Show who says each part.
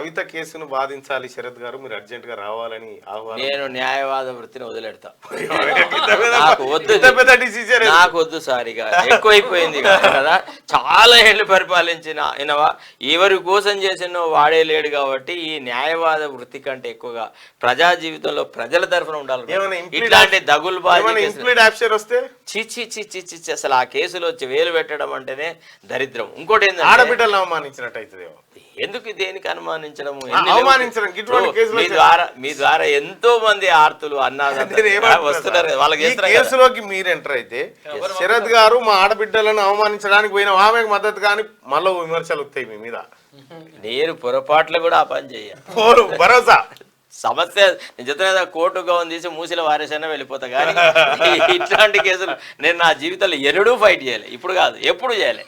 Speaker 1: కవిత కేసును వాదించాలి శరత్ గారు, మీరు అర్జెంట్ గా రావాలని ఆహ్వానం.
Speaker 2: నేను న్యాయవాద వృత్తిని వదిలేడతా.
Speaker 1: డిసిజన్
Speaker 2: నాకు వద్దు సార్, ఇక ఎక్కువైపోయింది కదా. చాలా ఏళ్ళు పరిపాలించిన ఆయనవా ఎవరి కోసం చేసినో వాడే లేడు కాబట్టి ఈ న్యాయవాద వృత్తి కంటే ఎక్కువగా ప్రజా జీవితంలో ప్రజల తరఫున ఉండాలి. ఇట్లాంటి దగులు
Speaker 1: వస్తే
Speaker 2: చిచ్చి చిచ్చి చిచ్చి అసలు ఆ కేసులో వచ్చి వేలు పెట్టడం అంటేనే దరిద్రం. ఇంకోటి ఏంటంటే
Speaker 1: ఆడబిడ్డలను అవమానించినట్టు అవుతుంది.
Speaker 2: ఎందుకు దేనికి అనుమానించడము? మీ ద్వారా ఎంతో మంది ఆర్తులు వస్తున్నారు, వాళ్ళకి
Speaker 1: కేసులోకి మీరు ఎంటర్ అయితే శరత్ గారు మా ఆడబిడ్డలను అవమానించడానికి పోయిన ఆమెకు మద్దతు కానీ మళ్ళీ విమర్శలు వస్తాయి మీ మీద.
Speaker 2: నేను పొరపాట్లు కూడా ఆ పని చెయ్య.
Speaker 1: భరోసా
Speaker 2: సమస్య నేను చెప్తున్నా, కోర్టు గౌన్ తీసి మూసిల వారేసైనా వెళ్ళిపోతా. కానీ ఇట్లాంటి కేసులు నేను నా జీవితంలో ఎన్నడూ ఫైట్ చేయలే. ఇప్పుడు కాదు, ఎప్పుడు చేయలే.